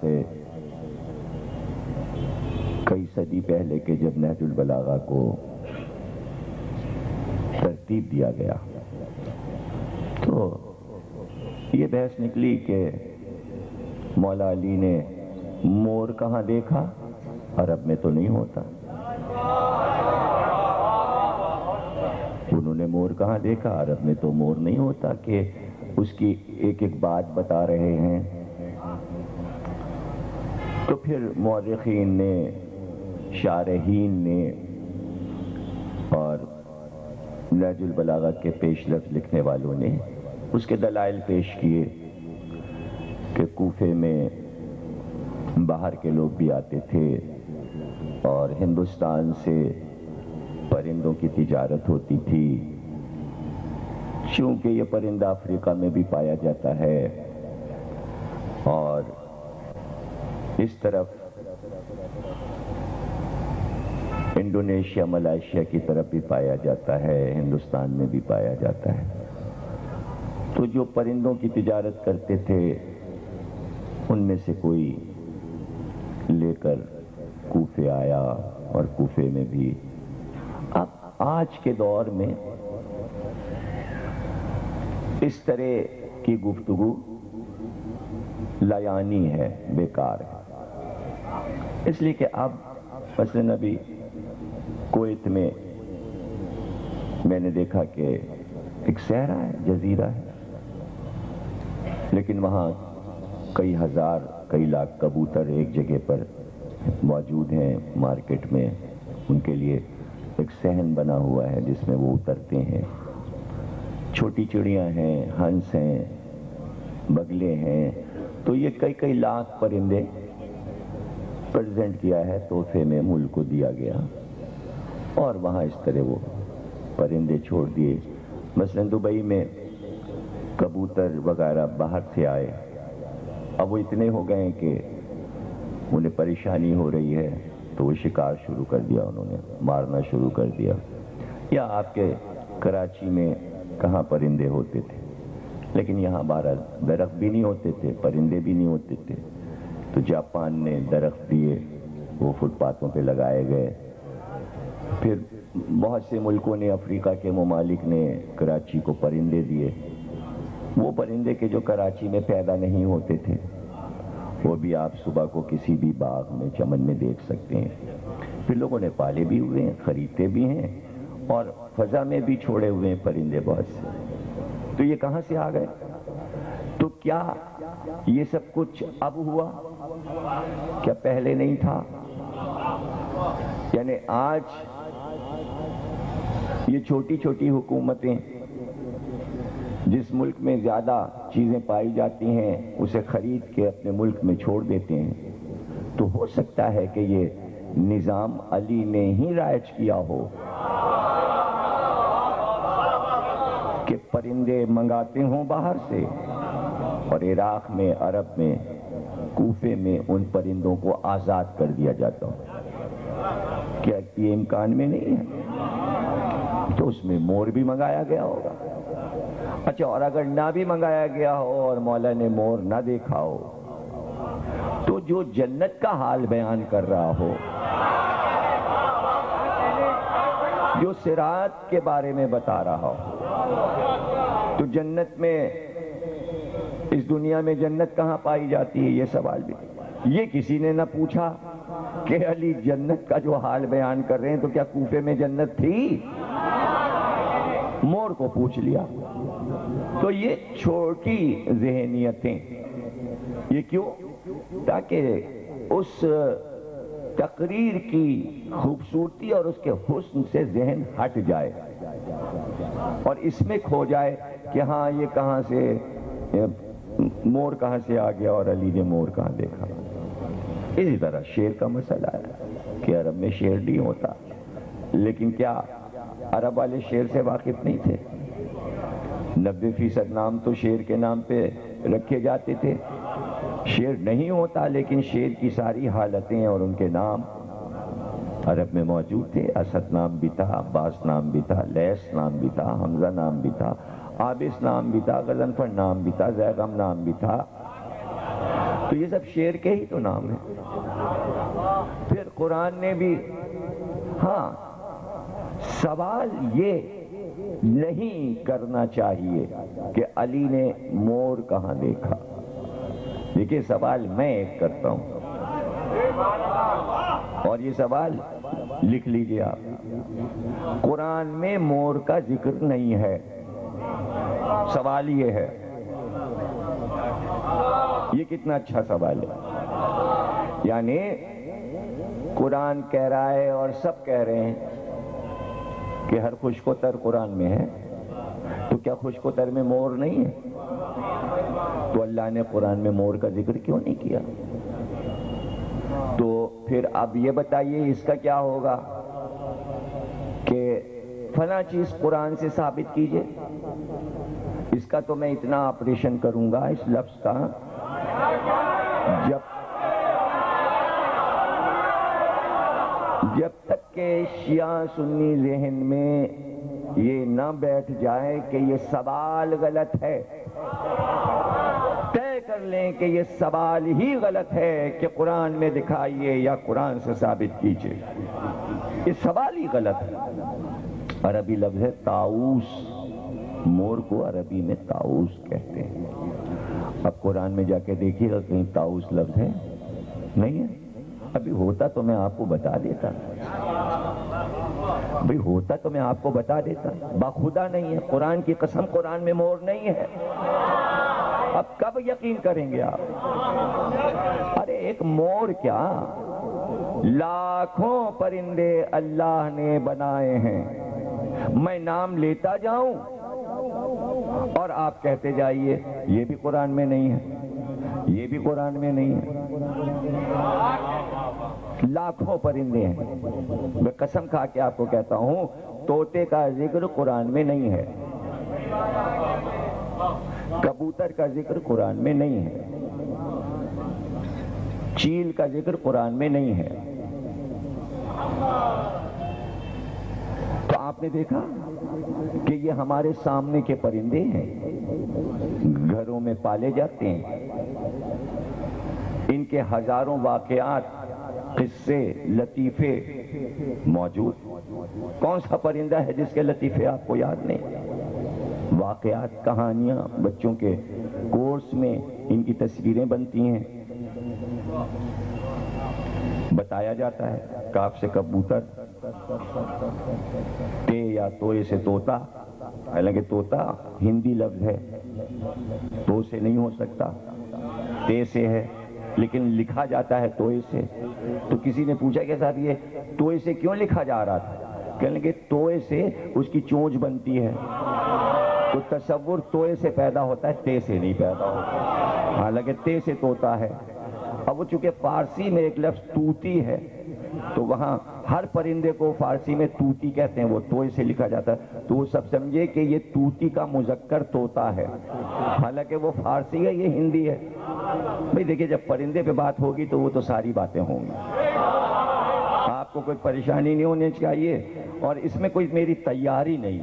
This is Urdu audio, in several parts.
سے کئی صدی پہلے کے جب نہج البلاغہ کو ترتیب دیا گیا تو یہ بحث نکلی کہ مولا علی نے مور کہاں دیکھا، عرب میں تو نہیں ہوتا۔ انہوں نے مور کہاں دیکھا، عرب میں تو مور نہیں ہوتا، کہ اس کی ایک ایک بات بتا رہے ہیں۔ تو پھر مورخین نے، شارحین نے اور نہج البلاغہ کے پیش لفظ لکھنے والوں نے اس کے دلائل پیش کیے کہ کوفے میں باہر کے لوگ بھی آتے تھے اور ہندوستان سے پرندوں کی تجارت ہوتی تھی، چونکہ یہ پرندہ افریقہ میں بھی پایا جاتا ہے اور اس طرف انڈونیشیا، ملائیشیا کی طرف بھی پایا جاتا ہے، ہندوستان میں بھی پایا جاتا ہے۔ تو جو پرندوں کی تجارت کرتے تھے ان میں سے کوئی لے کر کوفے آیا اور کوفے میں بھی۔ اب آج کے دور میں اس طرح کی گفتگو لایانی ہے، بیکار ہے، اس لیے کہ اب مثلاً ابھی کویت میں میں نے دیکھا کہ ایک صحرا ہے، جزیرہ ہے، لیکن وہاں کئی ہزار، کئی لاکھ کبوتر ایک جگہ پر موجود ہیں مارکیٹ میں، ان کے لیے ایک صحن بنا ہوا ہے جس میں وہ اترتے ہیں۔ چھوٹی چڑیاں ہیں، ہنس ہیں، بگلے ہیں، تو یہ کئی کئی لاکھ پرندے پریزنٹ کیا ہے، تحفے میں ملک کو دیا گیا اور وہاں اس طرح وہ پرندے چھوڑ دیے۔ مثلا دبئی میں کبوتر وغیرہ باہر سے آئے، اب وہ اتنے ہو گئے ہیں کہ انہیں پریشانی ہو رہی ہے تو وہ شکار شروع کر دیا، انہوں نے مارنا شروع کر دیا۔ یا آپ کے کراچی میں کہاں پرندے ہوتے تھے، لیکن یہاں بہرحال درخت بھی نہیں ہوتے تھے، پرندے بھی نہیں ہوتے تھے، تو جاپان نے درخت دیے، وہ فٹ پاتھوں پہ لگائے گئے۔ پھر بہت سے ملکوں نے، افریقہ کے ممالک نے کراچی کو پرندے دیے، وہ پرندے کے جو کراچی میں پیدا نہیں ہوتے تھے وہ بھی آپ صبح کو کسی بھی باغ میں، چمن میں دیکھ سکتے ہیں۔ پھر لوگوں نے پالے بھی ہوئے ہیں، خریدتے بھی ہیں اور فضا میں بھی چھوڑے ہوئے ہیں پرندے بہت سے۔ تو یہ کہاں سے آ گئے؟ تو کیا یہ سب کچھ اب ہوا؟ کیا پہلے نہیں تھا؟ یعنی آج یہ چھوٹی چھوٹی حکومتیں جس ملک میں زیادہ چیزیں پائی جاتی ہیں اسے خرید کے اپنے ملک میں چھوڑ دیتے ہیں، تو ہو سکتا ہے کہ یہ نظام علی نے ہی رائج کیا ہو کہ پرندے منگاتے ہوں باہر سے، اور عراق میں، عرب میں، کوفے میں ان پرندوں کو آزاد کر دیا جاتا ہو۔ کیا یہ امکان میں نہیں ہے؟ تو اس میں مور بھی منگایا گیا ہوگا۔ اچھا، اور اگر نہ بھی منگایا گیا ہو اور مولا نے مور نہ دیکھا ہو، تو جو جنت کا حال بیان کر رہا ہو، جو صراط کے بارے میں بتا رہا ہو، تو جنت میں، اس دنیا میں جنت کہاں پائی جاتی ہے؟ یہ سوال بھی یہ کسی نے نہ پوچھا کہ علی جنت کا جو حال بیان کر رہے ہیں تو کیا کوفے میں جنت تھی؟ مور کو پوچھ لیا۔ تو یہ چھوٹی ذہنیتیں، یہ کیوں؟ تاکہ اس تقریر کی خوبصورتی اور اس کے حسن سے ذہن ہٹ جائے اور اس میں کھو جائے کہ ہاں یہ کہاں سے مور کہاں سے آ گیا اور علی نے مور کہاں دیکھا۔ اسی طرح شیر کا مسئلہ ہے کہ عرب میں شیر نہیں ہوتا، لیکن کیا عرب والے شیر سے واقف نہیں تھے؟ 90% نام تو شیر کے نام پہ رکھے جاتے تھے۔ شیر نہیں ہوتا لیکن شیر کی ساری حالتیں اور ان کے نام عرب میں موجود تھے۔ اسد نام بھی تھا، عباس نام بھی تھا، لیث نام بھی تھا، حمزہ نام بھی تھا، عابس نام بھی تھا، غضنفر نام بھی تھا، زیغم نام بھی تھا۔ تو یہ سب شیر کے ہی تو نام ہیں۔ پھر قرآن نے بھی ہاں سوال یہ نہیں کرنا چاہیے کہ علی نے مور کہاں دیکھا۔ دیکھیے سوال میں ایک کرتا ہوں اور یہ سوال لکھ لیجئے آپ، قرآن میں مور کا ذکر نہیں ہے۔ سوال یہ ہے، یہ کتنا اچھا سوال ہے، یعنی قرآن کہہ رہا ہے اور سب کہہ رہے ہیں کہ ہر خشک و تر قرآن میں ہے، تو کیا خشک و تر میں مور نہیں ہے؟ تو اللہ نے قرآن میں مور کا ذکر کیوں نہیں کیا؟ تو پھر اب یہ بتائیے اس کا کیا ہوگا کہ فلاں چیز قرآن سے ثابت کیجئے، اس کا تو میں اتنا آپریشن کروں گا اس لفظ کا، جب تک کہ شیعہ سنی ذہن میں یہ نہ بیٹھ جائے کہ یہ سوال غلط ہے، طے کر لیں کہ یہ سوال ہی غلط ہے کہ قرآن میں دکھائیے یا قرآن سے ثابت کیجئے، یہ سوال ہی غلط ہے۔ عربی لفظ ہے طاؤس، مور کو عربی میں طاؤس کہتے ہیں۔ اب قرآن میں جا کے دیکھیے گا کہیں طاؤس لفظ ہے؟ نہیں ہے۔ ابھی ہوتا تو میں آپ کو بتا دیتا، بھئی ہوتا تو میں آپ کو بتا دیتا، باخدا نہیں ہے، قرآن کی قسم قرآن میں مور نہیں ہے۔ اب کب یقین کریں گے آپ؟ ارے ایک مور کیا، لاکھوں پرندے اللہ نے بنائے ہیں، میں نام لیتا جاؤں اور آپ کہتے جائیے یہ بھی قرآن میں نہیں ہے، یہ بھی قرآن میں نہیں ہے۔ لاکھوں پرندے ہیں، میں قسم کھا کے آپ کو کہتا ہوں طوطے کا ذکر قرآن میں نہیں ہے، کبوتر کا ذکر قرآن میں نہیں ہے، چیل کا ذکر قرآن میں نہیں ہے۔ تو آپ نے دیکھا کہ یہ ہمارے سامنے کے پرندے ہیں، گھروں میں پالے جاتے ہیں، ان کے ہزاروں واقعات، قصے، لطیفے موجود۔ کون سا پرندہ ہے جس کے لطیفے آپ کو یاد نہیں؟ واقعات، کہانیاں بچوں کے کورس میں ان کی تصویریں بنتی ہیں، بتایا جاتا ہے کاف سے کبوتر، تے یا توئے سے طوطا، حالانکہ طوطا ہندی لفظ ہے، تو سے نہیں ہو سکتا، تے سے ہے، لیکن لکھا جاتا ہے توئے سے۔ تو کسی نے پوچھا کہ صاحب یہ توئے سے کیوں لکھا جا رہا تھا؟ کہنے لگے توئے سے اس کی چونچ بنتی ہے، تو تصور توئے سے پیدا ہوتا ہے، تے سے نہیں پیدا ہوتا، حالانکہ تے سے طوطا ہے۔ اب وہ چونکہ فارسی میں ایک لفظ توتی ہے، تو وہاں ہر پرندے کو فارسی میں توتی کہتے ہیں، وہ توئے سے لکھا جاتا ہے، تو وہ سب سمجھے کہ یہ توتی کا مذکر طوطا ہے، حالانکہ وہ فارسی ہے، یہ ہندی ہے۔ بھئی دیکھیں جب پرندے پہ بات ہوگی تو وہ تو ساری باتیں ہوں گی، آپ کو کوئی پریشانی نہیں ہونی چاہیے، اور اس میں کوئی میری تیاری نہیں،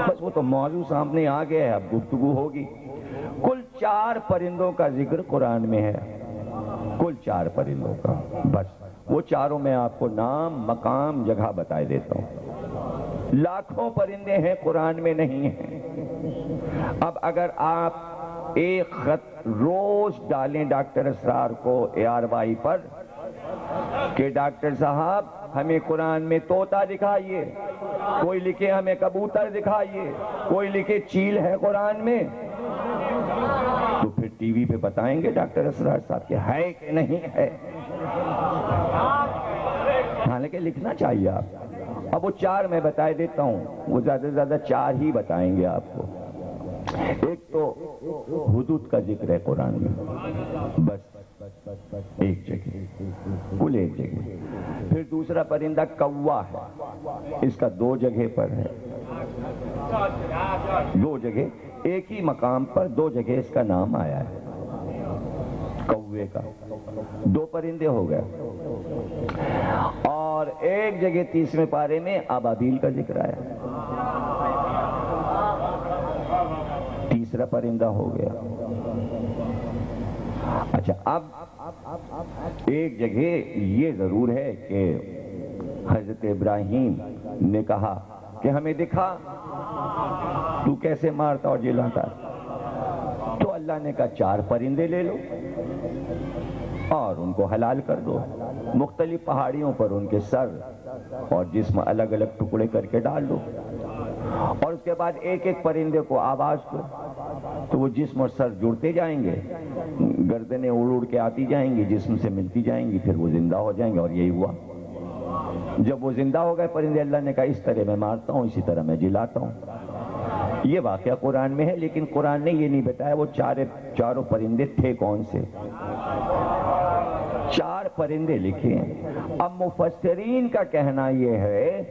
بس وہ تو موضوع سامنے آ گیا ہے، اب گفتگو ہوگی۔ کل 4 پرندوں کا ذکر قرآن میں ہے، کل 4 پرندوں کا، بس وہ چاروں میں آپ کو نام، مقام، جگہ بتائے دیتا ہوں۔ لاکھوں پرندے ہیں قرآن میں نہیں ہیں۔ اب اگر آپ ایک خط روز ڈالیں ڈاکٹر اسرار کو ARY پر کہ ڈاکٹر صاحب ہمیں قرآن میں طوطا دکھائیے، کوئی لکھے ہمیں کبوتر دکھائیے، کوئی لکھے چیل ہے قرآن میں، تو پھر ٹی وی پہ بتائیں گے ڈاکٹر اسرار صاحب کہ ہے کہ نہیں ہے، حالانکہ لکھنا چاہیے آپ۔ اب وہ 4 میں بتائے دیتا ہوں، وہ زیادہ سے زیادہ 4 ہی بتائیں گے آپ کو۔ ایک تو حدود کا ذکر ہے قرآن میں، بس ایک جگہ، کل ایک جگہ۔ پھر دوسرا پرندہ کوا ہے، اس کا 2 جگہ پر ہے، 2 جگہ، ایک ہی مقام پر 2 جگہ اس کا نام آیا ہے، کوے کا۔ 2 پرندے ہو گئے، اور ایک جگہ 30ویں پارے میں ابابیل کا ذکر آیا، تیسرا پرندہ ہو گیا۔ اچھا، اب ایک جگہ یہ ضرور ہے کہ حضرت ابراہیم نے کہا کہ ہمیں دکھا تو کیسے مارتا اور جلاتا، تو اللہ نے کہا 4 پرندے لے لو اور ان کو حلال کر دو، مختلف پہاڑیوں پر ان کے سر اور جسم الگ الگ ٹکڑے کر کے ڈال دو، اور اس کے بعد ایک ایک پرندے کو آواز دو تو وہ جسم اور سر جڑتے جائیں گے، گردنیں اڑ اڑ کے آتی جائیں گی، جسم سے ملتی جائیں گی، پھر وہ زندہ ہو جائیں گے۔ اور یہی ہوا، جب وہ زندہ ہو گئے پرندے، اللہ نے کہا اس طرح میں مارتا ہوں، اسی طرح میں جلاتا ہوں۔ یہ واقعہ قرآن میں ہے، لیکن قرآن نے یہ نہیں بتایا وہ چاروں پرندے تھے کون سے۔ 4 پرندے لکھے ہیں۔ اب مفسرین کا کہنا یہ ہے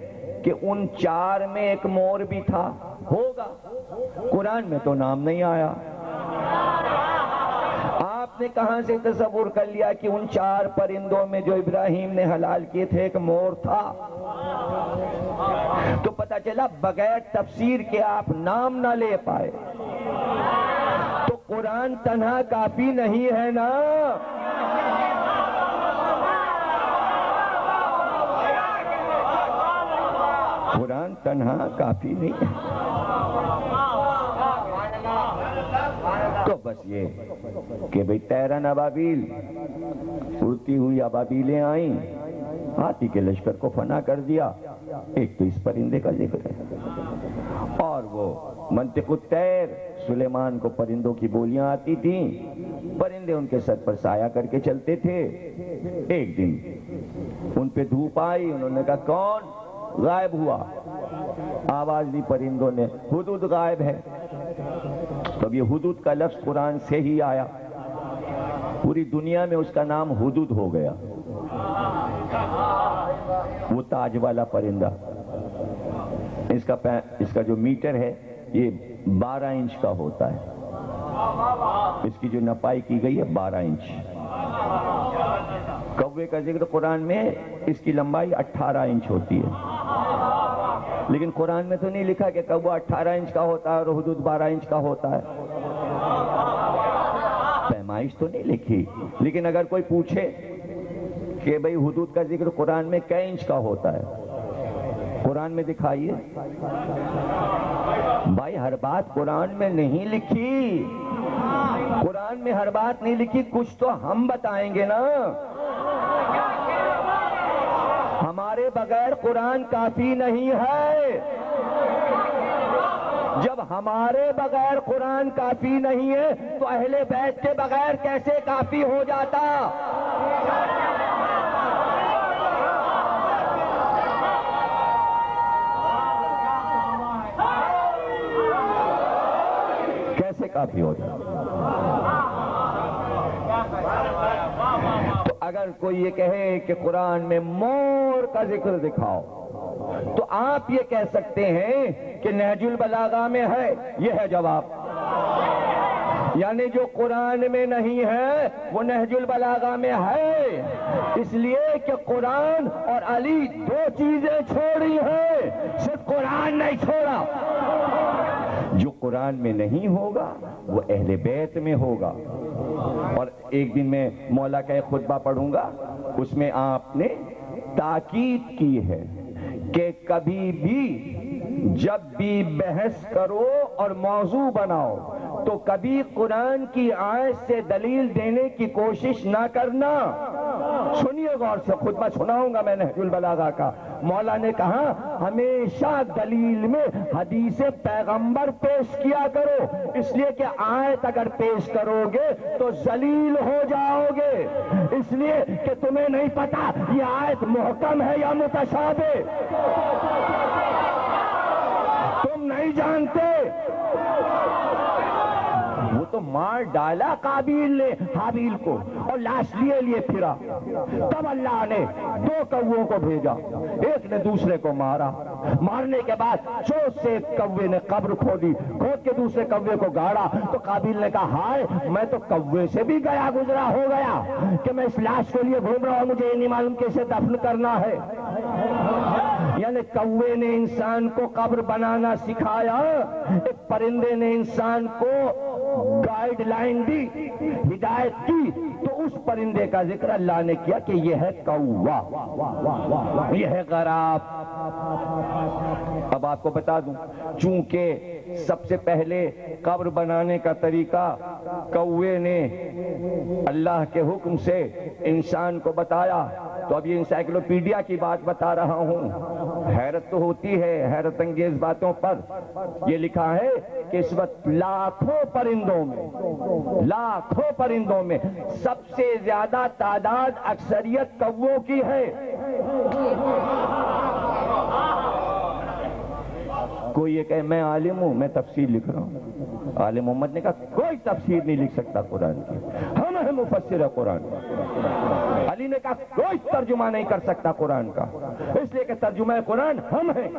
کہ ان 4 میں ایک مور بھی تھا، ہوگا، قرآن میں تو نام نہیں آیا۔ آپ نے کہاں سے تصور کر لیا کہ ان 4 پرندوں میں جو ابراہیم نے حلال کیے تھے ایک مور تھا؟ تو پتہ چلا بغیر تفسیر کے آپ نام نہ لے پائے تو قرآن تنہا کافی نہیں ہے نا۔ قرآن تنہا کافی نہیں ہے۔ تو بس یہ کہ بھئی تیرن ابابیل، اڑتی ہوئی ابابیلیں آئیں، ہاتھی کے لشکر کو فنا کر دیا۔ ایک تو اس پرندے کا ذکر ہے، اور وہ منطق الطیر، سلیمان کو پرندوں کی بولیاں آتی تھیں، پرندے ان کے سر پر سایہ کر کے چلتے تھے۔ ایک دن ان پہ دھوپ آئی، انہوں نے کہا کون؟ غائب ہوا، آواز دی پرندوں نے، ہدہد غائب ہے۔ تب یہ ہدہد کا لفظ قرآن سے ہی آیا، پوری دنیا میں اس کا نام ہدہد ہو گیا۔ وہ تاج والا پرندہ، اس کا جو میٹر ہے یہ 12 انچ کا ہوتا ہے، اس کی جو نپائی کی گئی ہے 12 انچ۔ کوے کا ذکر قرآن میں، اس کی لمبائی 18 انچ ہوتی ہے، لیکن قرآن میں تو نہیں لکھا کہ کوا 18 انچ کا ہوتا ہے اور ہدہد 12 انچ کا ہوتا ہے، پیمائش تو نہیں لکھی۔ لیکن اگر کوئی پوچھے کہ بھئی ہدہد کا ذکر قرآن میں کئی انچ کا ہوتا ہے، قرآن میں دکھائیے۔ بھائی ہر بات قرآن میں نہیں لکھی، قرآن میں ہر بات نہیں لکھی، کچھ تو ہم بتائیں گے نا۔ ہمارے بغیر قرآن کافی نہیں ہے۔ جب ہمارے بغیر قرآن کافی نہیں ہے تو اہل بیت کے بغیر کیسے کافی ہو جاتا؟ کیسے کافی ہو جاتا؟ تو اگر کوئی یہ کہے کہ قرآن میں مور کا ذکر دکھاؤ تو آپ یہ کہہ سکتے ہیں کہ نہج البلاغہ میں ہے، یہ ہے جواب۔ یعنی جو قرآن میں نہیں ہے وہ نہج البلاغہ میں ہے، اس لیے کہ قرآن اور علی 2 چیزیں چھوڑی ہیں، صرف قرآن نہیں چھوڑا۔ جو قرآن میں نہیں ہوگا وہ اہل بیت میں ہوگا۔ اور ایک دن میں مولا کا ایک خطبہ پڑھوں گا، اس میں آپ نے تاکید کی ہے کہ کبھی بھی جب بھی بحث کرو اور موضوع بناؤ تو کبھی قرآن کی آیت سے دلیل دینے کی کوشش نہ کرنا۔ سنیے غور سے، خطبہ سناؤں گا میں نہج البلاغہ کا۔ مولا نے کہا ہمیشہ دلیل میں حدیث پیغمبر پیش کیا کرو، اس لیے کہ آیت اگر پیش کرو گے تو ذلیل ہو جاؤ گے، اس لیے کہ تمہیں نہیں پتا یہ آیت محکم ہے یا متشابہ، تم نہیں جانتے۔ وہ تو مار ڈالا قابیل نے حابیل کو اور لاش لیے پھرا، تب اللہ نے 2 کووں کو بھیجا، ایک نے دوسرے کو مارا، مارنے کے بعد چوٹ سے ایک کوے نے قبر کھودی، کھود کے دوسرے کوے کو گاڑا، تو قابیل نے کہا ہائے میں تو کوے سے بھی گیا گزرا ہو گیا کہ میں اس لاش کے لیے گھوم رہا ہوں، مجھے یہ نہیں معلوم کہ اسے دفن کرنا ہے۔ یعنی کوے نے انسان کو قبر بنانا سکھایا، ایک پرندے نے انسان کو گائیڈ لائن دی، ہدایت کی، تو اس پرندے کا ذکر اللہ نے کیا کہ یہ ہے کوا، یہ ہے غراب۔ اب آپ کو بتا دوں، چونکہ سب سے پہلے قبر بنانے کا طریقہ کوے نے اللہ کے حکم سے انسان کو بتایا، تو اب یہ انسائکلوپیڈیا کی بات بتا رہا ہوں۔ حیرت تو ہوتی ہے حیرت انگیز باتوں پر۔ یہ لکھا ہے کہ اس وقت لاکھوں پرندوں میں سب سے زیادہ تعداد اکثریت کووں کی ہے۔ کوئی یہ کہے میں عالم ہوں، میں تفسیر لکھ رہا ہوں۔ عالم محمد نے کہا کوئی تفسیر نہیں لکھ سکتا قرآن کی، ہم ہیں مفسر قرآن۔ علی نے کہا کوئی ترجمہ نہیں کر سکتا قرآن کا، اس لیے کہ ترجمہ قرآن ہم ہیں۔